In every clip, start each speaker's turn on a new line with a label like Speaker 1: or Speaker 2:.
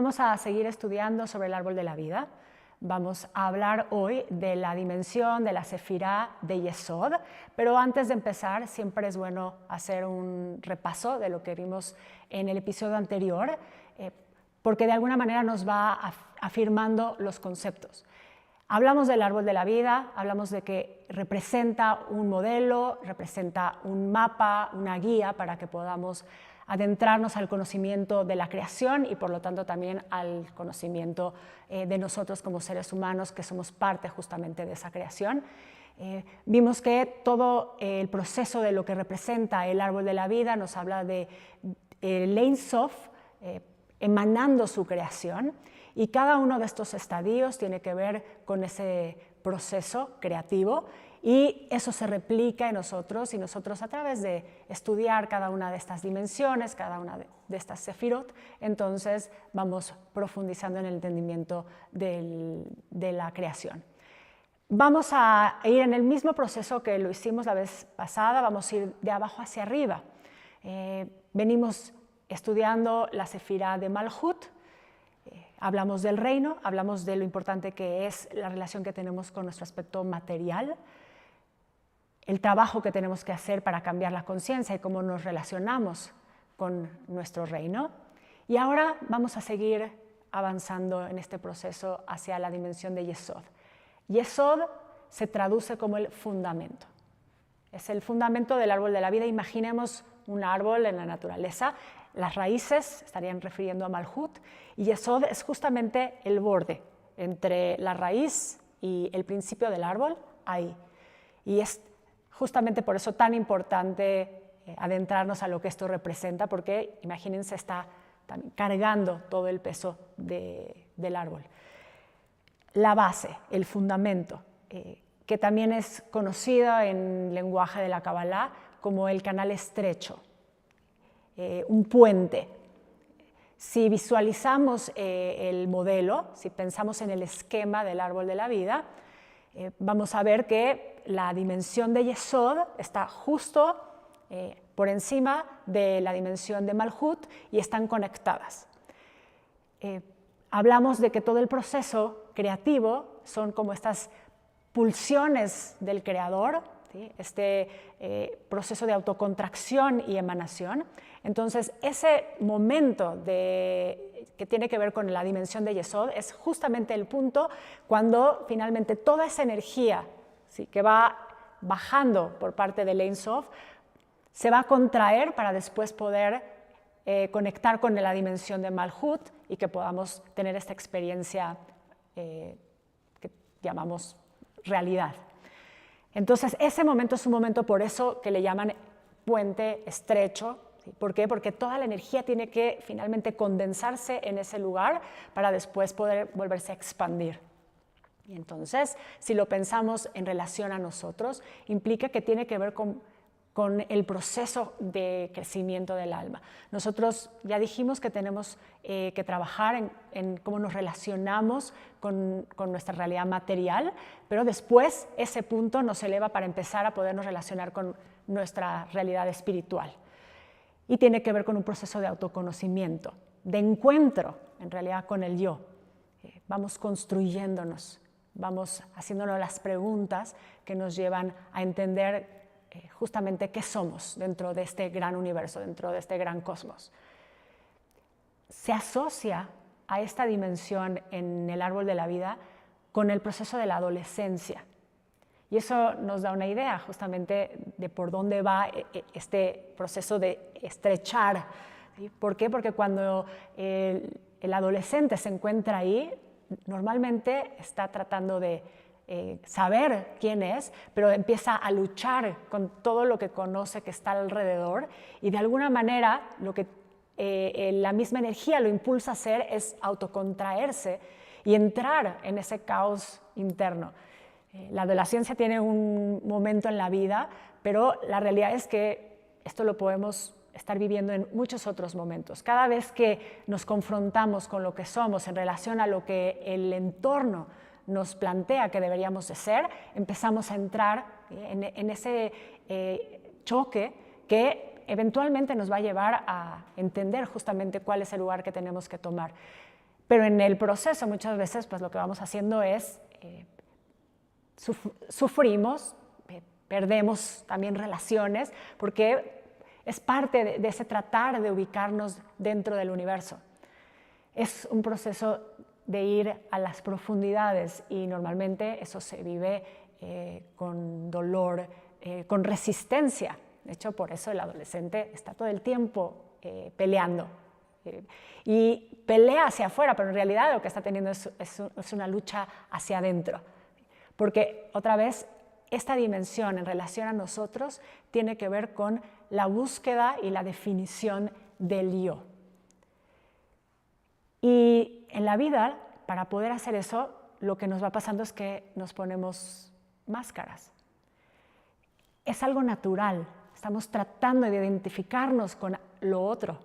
Speaker 1: Vamos a seguir estudiando sobre el árbol de la vida. Vamos a hablar hoy de la dimensión de la Sefirá de Yesod, pero antes de empezar siempre es bueno hacer un repaso de lo que vimos en el episodio anterior, porque de alguna manera nos va afirmando los conceptos. Hablamos del árbol de la vida, hablamos de que representa un modelo, representa un mapa, una guía para que podamos adentrarnos al conocimiento de la creación y por lo tanto también al conocimiento de nosotros como seres humanos que somos parte justamente de esa creación. Vimos que todo el proceso de lo que representa el árbol de la vida nos habla de Ein Sof emanando su creación, y cada uno de estos estadios tiene que ver con ese proceso creativo y eso se replica en nosotros y nosotros a través de estudiar cada una de estas dimensiones, cada una de estas sefirot, entonces vamos profundizando en el entendimiento de la creación. Vamos a ir en el mismo proceso que lo hicimos la vez pasada, vamos a ir de abajo hacia arriba. Venimos estudiando la sefirá de Malhut. Hablamos del reino, hablamos de lo importante que es la relación que tenemos con nuestro aspecto material, el trabajo que tenemos que hacer para cambiar la conciencia y cómo nos relacionamos con nuestro reino. Y ahora vamos a seguir avanzando en este proceso hacia la dimensión de Yesod. Yesod se traduce como el fundamento. Es el fundamento del árbol de la vida. Imaginemos un árbol en la naturaleza. Las raíces estarían refiriendo a Malhut y Yesod es justamente el borde entre la raíz y el principio del árbol, ahí. Y es justamente por eso tan importante adentrarnos a lo que esto representa, porque imagínense, está cargando todo el peso del árbol. La base, el fundamento, que también es conocida en lenguaje de la Kabbalah como el canal estrecho. Un puente. Si visualizamos el modelo, si pensamos en el esquema del árbol de la vida, vamos a ver que la dimensión de Yesod está justo por encima de la dimensión de Malhut y están conectadas. Hablamos de que todo el proceso creativo son como estas pulsiones del creador, ¿sí? Este proceso de autocontracción y emanación. Entonces, ese momento que tiene que ver con la dimensión de Yesod es justamente el punto cuando finalmente toda esa energía, ¿sí?, que va bajando por parte del Ein Sof se va a contraer para después poder conectar con la dimensión de Malhut y que podamos tener esta experiencia que llamamos realidad. Entonces, ese momento es un momento por eso que le llaman puente estrecho. ¿Por qué? Porque toda la energía tiene que finalmente condensarse en ese lugar para después poder volverse a expandir. Y entonces, si lo pensamos en relación a nosotros, implica que tiene que ver con el proceso de crecimiento del alma. Nosotros ya dijimos que tenemos que trabajar en cómo nos relacionamos con nuestra realidad material, pero después ese punto nos eleva para empezar a podernos relacionar con nuestra realidad espiritual. Y tiene que ver con un proceso de autoconocimiento, de encuentro en realidad con el yo. Vamos construyéndonos, vamos haciéndonos las preguntas que nos llevan a entender justamente qué somos dentro de este gran universo, dentro de este gran cosmos. Se asocia a esta dimensión en el árbol de la vida con el proceso de la adolescencia. Y eso nos da una idea justamente de por dónde va este proceso de estrechar. ¿Sí? ¿Por qué? Porque cuando el adolescente se encuentra ahí, normalmente está tratando de saber quién es, pero empieza a luchar con todo lo que conoce que está alrededor y de alguna manera lo que la misma energía lo impulsa a hacer es autocontraerse y entrar en ese caos interno. La adolescencia tiene un momento en la vida, pero la realidad es que esto lo podemos estar viviendo en muchos otros momentos. Cada vez que nos confrontamos con lo que somos en relación a lo que el entorno nos plantea que deberíamos de ser, empezamos a entrar en ese choque que eventualmente nos va a llevar a entender justamente cuál es el lugar que tenemos que tomar. Pero en el proceso muchas veces pues lo que vamos haciendo es sufrimos, perdemos también relaciones, porque es parte de ese tratar de ubicarnos dentro del universo. Es un proceso de ir a las profundidades y normalmente eso se vive con dolor, con resistencia. De hecho, por eso el adolescente está todo el tiempo peleando. Y pelea hacia afuera, pero en realidad lo que está teniendo es una lucha hacia adentro. Porque, otra vez, esta dimensión en relación a nosotros tiene que ver con la búsqueda y la definición del yo. Y en la vida, para poder hacer eso, lo que nos va pasando es que nos ponemos máscaras. Es algo natural, estamos tratando de identificarnos con lo otro.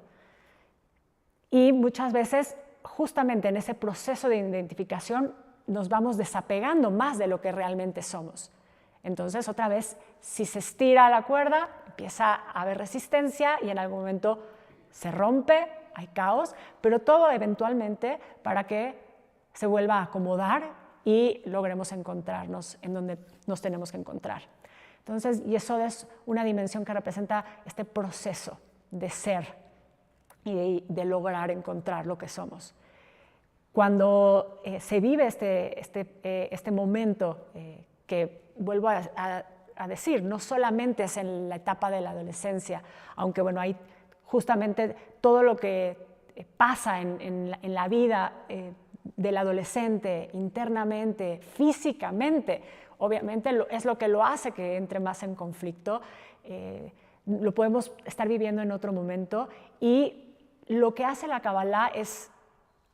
Speaker 1: Y muchas veces, justamente en ese proceso de identificación, nos vamos desapegando más de lo que realmente somos. Entonces, otra vez, si se estira la cuerda, empieza a haber resistencia y en algún momento se rompe, hay caos, pero todo eventualmente para que se vuelva a acomodar y logremos encontrarnos en donde nos tenemos que encontrar. Entonces, y eso es una dimensión que representa este proceso de ser y de lograr encontrar lo que somos. Cuando se vive este momento que vuelvo a decir, no solamente es en la etapa de la adolescencia, aunque bueno, hay justamente todo lo que pasa en la vida del adolescente, internamente, físicamente, obviamente es lo que lo hace que entre más en conflicto, lo podemos estar viviendo en otro momento y lo que hace la Kabbalah es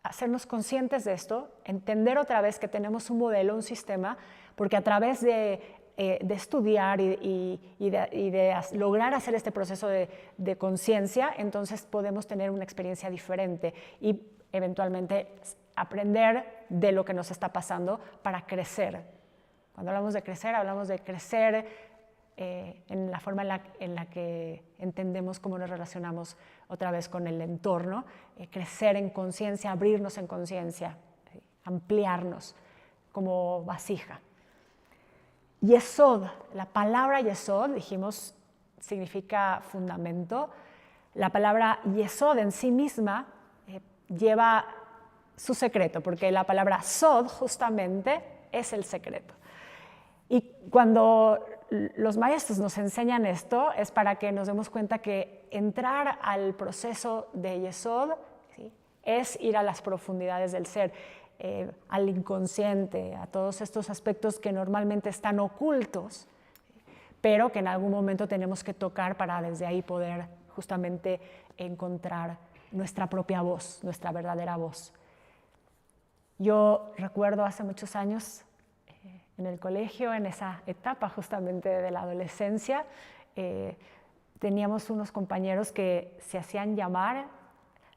Speaker 1: hacernos conscientes de esto, entender otra vez que tenemos un modelo, un sistema, porque a través de estudiar y de lograr hacer este proceso de conciencia, entonces podemos tener una experiencia diferente y eventualmente aprender de lo que nos está pasando para crecer. Cuando hablamos de crecer en la forma en la que entendemos cómo nos relacionamos otra vez con el entorno, crecer en conciencia, abrirnos en conciencia, ampliarnos como vasija. Yesod, la palabra Yesod, dijimos, significa fundamento. La palabra Yesod en sí misma lleva su secreto, porque la palabra Sod justamente es el secreto. Y cuando los maestros nos enseñan esto es para que nos demos cuenta que entrar al proceso de Yesod, ¿sí?, es ir a las profundidades del ser, al inconsciente, a todos estos aspectos que normalmente están ocultos, pero que en algún momento tenemos que tocar para desde ahí poder justamente encontrar nuestra propia voz, nuestra verdadera voz. Yo recuerdo hace muchos años en el colegio, en esa etapa justamente de la adolescencia, teníamos unos compañeros que se hacían llamar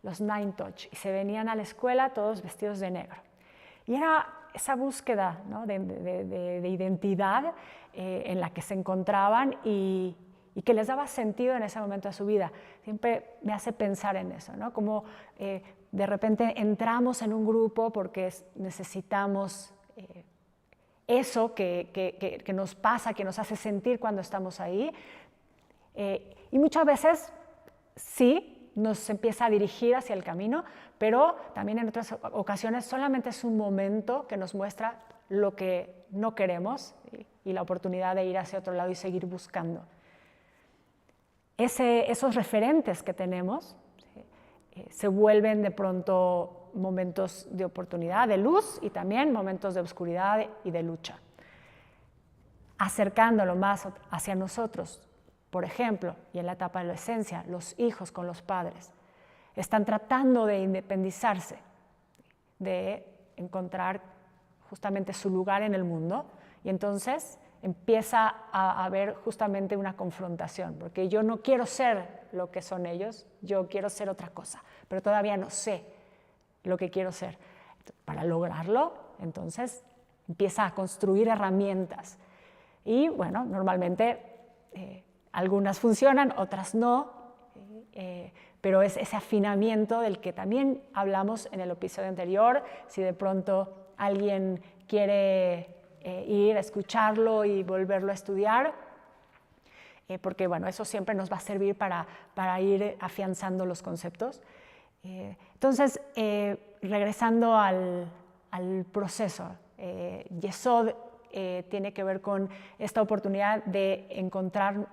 Speaker 1: los Nine Touch y se venían a la escuela todos vestidos de negro. Y era esa búsqueda, ¿no?, de identidad en la que se encontraban y que les daba sentido en ese momento de su vida. Siempre me hace pensar en eso, ¿no? Como de repente entramos en un grupo porque necesitamos eso que nos pasa, que nos hace sentir cuando estamos ahí. Y muchas veces sí nos empieza a dirigir hacia el camino, pero también en otras ocasiones solamente es un momento que nos muestra lo que no queremos y la oportunidad de ir hacia otro lado y seguir buscando. Esos referentes que tenemos se vuelven de pronto momentos de oportunidad, de luz, y también momentos de oscuridad y de lucha. Acercándolo más hacia nosotros, por ejemplo, y en la etapa de la adolescencia, los hijos con los padres están tratando de independizarse, de encontrar justamente su lugar en el mundo, y entonces empieza a haber justamente una confrontación, porque yo no quiero ser lo que son ellos, yo quiero ser otra cosa, pero todavía no sé lo que quiero ser. Para lograrlo, entonces, empieza a construir herramientas. Y bueno, normalmente algunas funcionan, otras no, pero es ese afinamiento del que también hablamos en el episodio anterior. Si de pronto alguien quiere ir a escucharlo y volverlo a estudiar, porque bueno, eso siempre nos va a servir para ir afianzando los conceptos. Entonces, regresando al proceso, Yesod tiene que ver con esta oportunidad de encontrar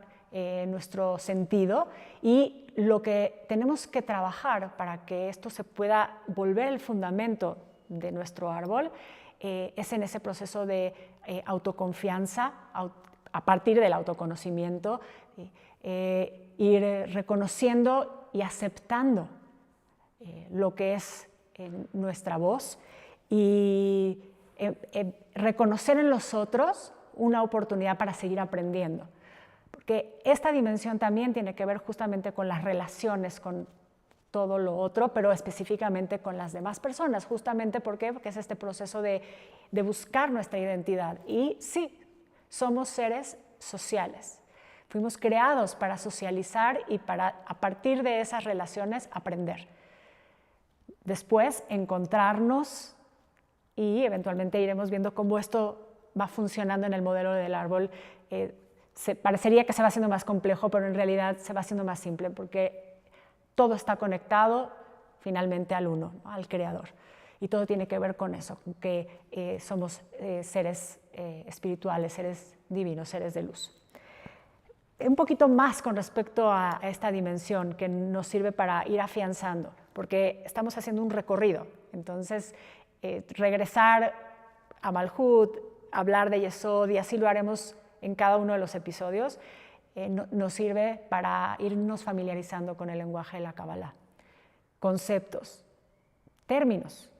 Speaker 1: nuestro sentido, y lo que tenemos que trabajar para que esto se pueda volver el fundamento de nuestro árbol es en ese proceso de autoconfianza, a partir del autoconocimiento, ir reconociendo y aceptando lo que es nuestra voz y reconocer en los otros una oportunidad para seguir aprendiendo. Porque esta dimensión también tiene que ver justamente con las relaciones con todo lo otro, pero específicamente con las demás personas. Justamente porque es este proceso de buscar nuestra identidad. Y sí, somos seres sociales. Fuimos creados para socializar y para, a partir de esas relaciones, aprender. Después, encontrarnos y eventualmente iremos viendo cómo esto va funcionando en el modelo del árbol. Parecería que se va haciendo más complejo, pero en realidad se va haciendo más simple porque todo está conectado finalmente al uno, ¿no? Al creador. Y todo tiene que ver con eso, con que somos seres espirituales, seres divinos, seres de luz. Un poquito más con respecto a esta dimensión que nos sirve para ir afianzando, porque estamos haciendo un recorrido. Entonces, regresar a Malhut, hablar de Yesod, y así lo haremos en cada uno de los episodios, nos sirve para irnos familiarizando con el lenguaje de la Kabbalah. Conceptos, términos,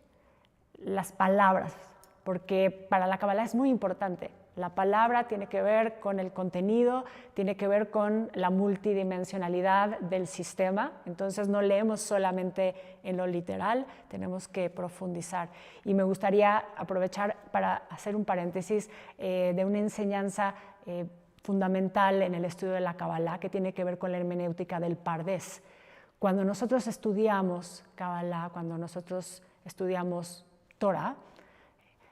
Speaker 1: las palabras, porque para la Kabbalah es muy importante. La palabra tiene que ver con el contenido, tiene que ver con la multidimensionalidad del sistema. Entonces no leemos solamente en lo literal, tenemos que profundizar. Y me gustaría aprovechar para hacer un paréntesis de una enseñanza fundamental en el estudio de la Kabbalah, que tiene que ver con la hermenéutica del Pardés. Cuando nosotros estudiamos Kabbalah, cuando nosotros estudiamos Torah,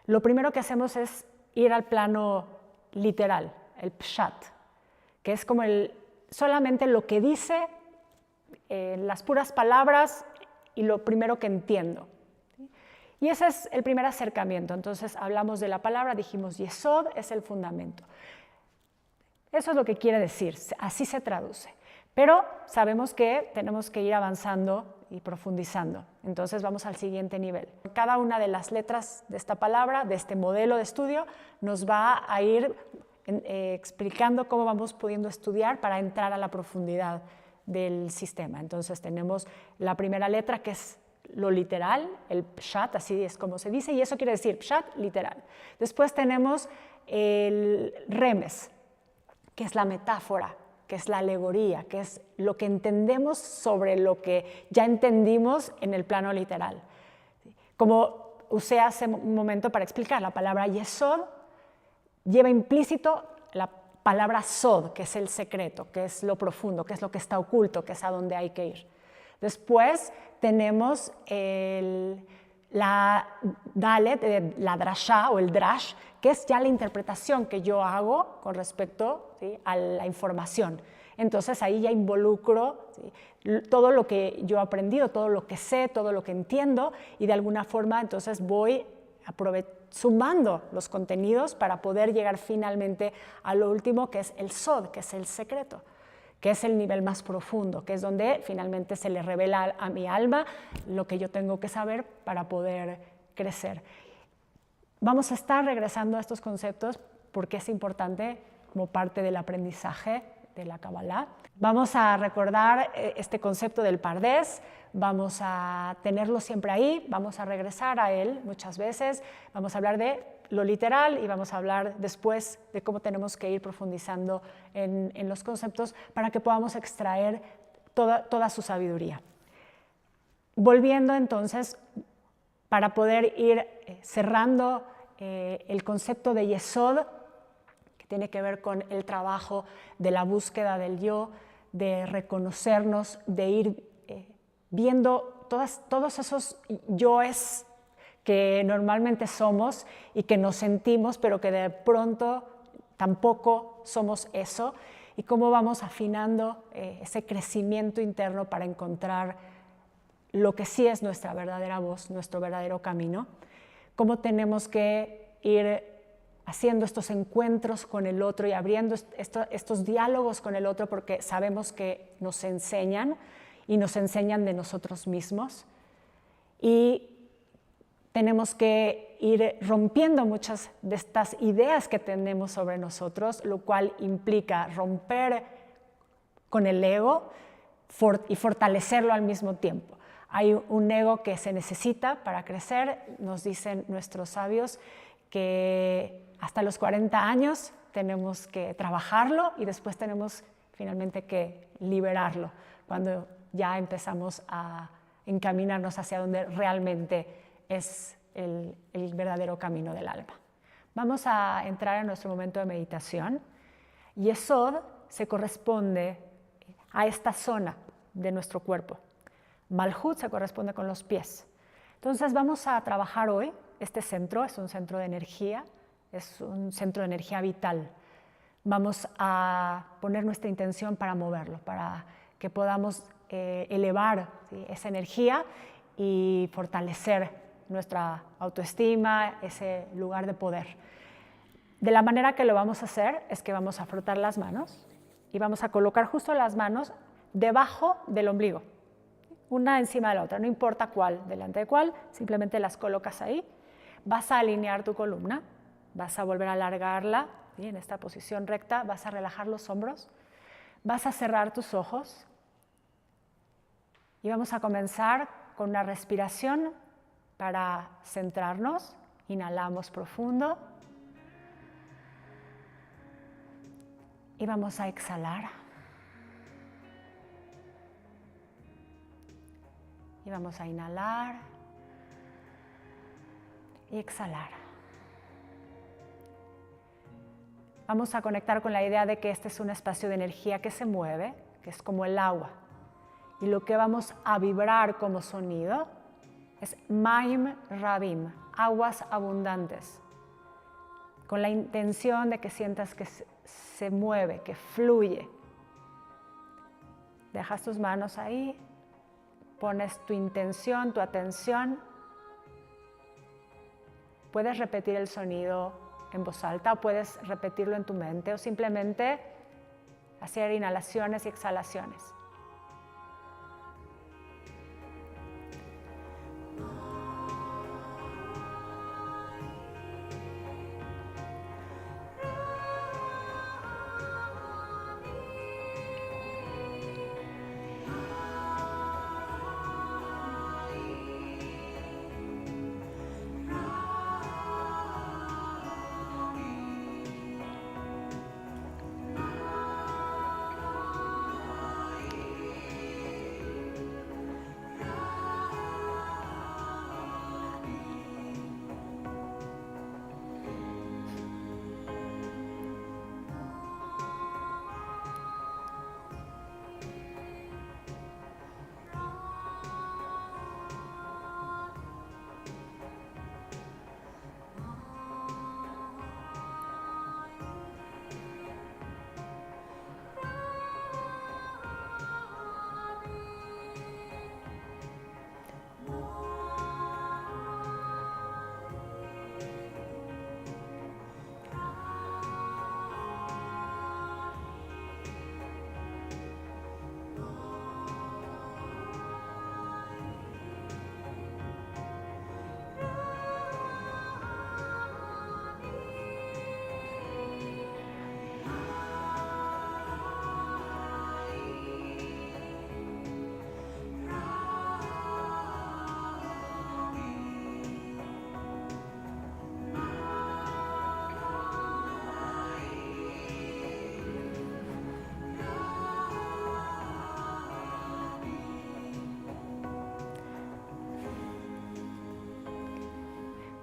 Speaker 1: lo primero que hacemos es ir al plano literal, el pshat, que es como solamente lo que dice, las puras palabras y lo primero que entiendo. Y ese es el primer acercamiento. Entonces hablamos de la palabra, dijimos Yesod es el fundamento. Eso es lo que quiere decir, así se traduce. Pero sabemos que tenemos que ir avanzando y profundizando. Entonces vamos al siguiente nivel. Cada una de las letras de esta palabra, de este modelo de estudio, nos va a ir explicando cómo vamos pudiendo estudiar para entrar a la profundidad del sistema. Entonces tenemos la primera letra, que es lo literal, el pshat, así es como se dice, y eso quiere decir pshat, literal. Después tenemos el remes, que es la metáfora, que es la alegoría, que es lo que entendemos sobre lo que ya entendimos en el plano literal. Como usé hace un momento para explicar, la palabra Yesod lleva implícito la palabra Sod, que es el secreto, que es lo profundo, que es lo que está oculto, que es a donde hay que ir. Después tenemos la Dalet, la Drashá o el Drash, que es ya la interpretación que yo hago con respecto, ¿sí?, a la información. Entonces ahí ya involucro, ¿sí?, todo lo que yo he aprendido, todo lo que sé, todo lo que entiendo, y de alguna forma entonces voy sumando los contenidos para poder llegar finalmente a lo último, que es el Sod, que es el secreto, que es el nivel más profundo, que es donde finalmente se le revela a mi alma lo que yo tengo que saber para poder crecer. Vamos a estar regresando a estos conceptos porque es importante como parte del aprendizaje de la Kabbalah. Vamos a recordar este concepto del Pardés, vamos a tenerlo siempre ahí, vamos a regresar a él muchas veces, vamos a hablar de lo literal y vamos a hablar después de cómo tenemos que ir profundizando en los conceptos para que podamos extraer toda su sabiduría. Volviendo entonces, para poder ir cerrando el concepto de Yesod, que tiene que ver con el trabajo de la búsqueda del yo, de reconocernos, de ir viendo todos esos yoes que normalmente somos y que nos sentimos, pero que de pronto tampoco somos eso, y cómo vamos afinando ese crecimiento interno para encontrar lo que sí es nuestra verdadera voz, nuestro verdadero camino, cómo tenemos que ir haciendo estos encuentros con el otro y abriendo estos diálogos con el otro, porque sabemos que nos enseñan y nos enseñan de nosotros mismos, y tenemos que ir rompiendo muchas de estas ideas que tenemos sobre nosotros, lo cual implica romper con el ego y fortalecerlo al mismo tiempo. Hay un ego que se necesita para crecer. Nos dicen nuestros sabios que hasta los 40 años tenemos que trabajarlo y después tenemos finalmente que liberarlo, cuando ya empezamos a encaminarnos hacia donde realmente es el verdadero camino del alma. Vamos a entrar en nuestro momento de meditación. Yesod se corresponde a esta zona de nuestro cuerpo. Malhut se corresponde con los pies. Entonces vamos a trabajar hoy. Este centro es un centro de energía, es un centro de energía vital. Vamos a poner nuestra intención para moverlo, para que podamos elevar, ¿sí?, esa energía y fortalecer nuestra autoestima, ese lugar de poder. De la manera que lo vamos a hacer es que vamos a frotar las manos y vamos a colocar justo las manos debajo del ombligo, una encima de la otra, no importa cuál, delante de cuál, simplemente las colocas ahí. Vas a alinear tu columna, vas a volver a alargarla, ¿sí?, en esta posición recta, vas a relajar los hombros, vas a cerrar tus ojos y vamos a comenzar con una respiración para centrarnos. Inhalamos profundo y vamos a exhalar. Y vamos a inhalar y exhalar. Vamos a conectar con la idea de que este es un espacio de energía que se mueve, que es como el agua. Y lo que vamos a vibrar como sonido es Maim Rabim, aguas abundantes, con la intención de que sientas que se mueve, que fluye. Dejas tus manos ahí, pones tu intención, tu atención. Puedes repetir el sonido en voz alta o puedes repetirlo en tu mente o simplemente hacer inhalaciones y exhalaciones.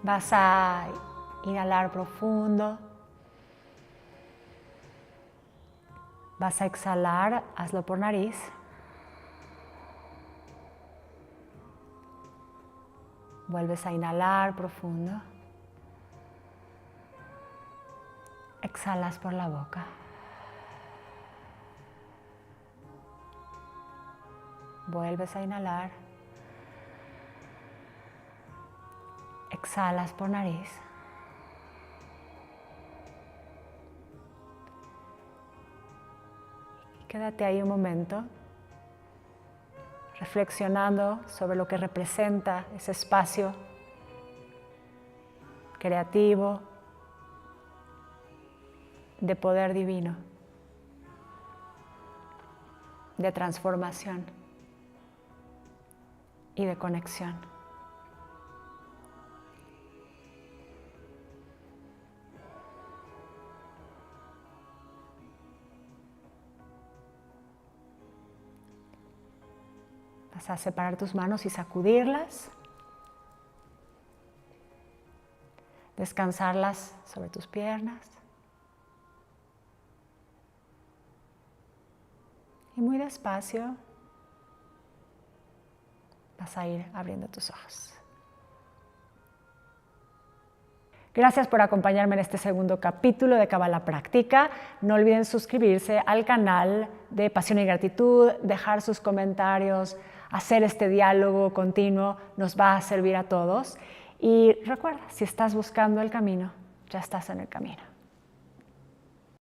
Speaker 1: Vas a inhalar profundo. Vas a exhalar, hazlo por nariz. Vuelves a inhalar profundo. Exhalas por la boca. Vuelves a inhalar. Exhalas por nariz. Y quédate ahí un momento, reflexionando sobre lo que representa ese espacio creativo de poder divino, de transformación y de conexión. Vas a separar tus manos y sacudirlas, descansarlas sobre tus piernas y muy despacio vas a ir abriendo tus ojos. Gracias por acompañarme en este segundo capítulo de Cábala Práctica. No olviden suscribirse al canal de Pasión y Gratitud, dejar sus comentarios, hacer este diálogo continuo, nos va a servir a todos. Y recuerda, si estás buscando el camino, ya estás en el camino.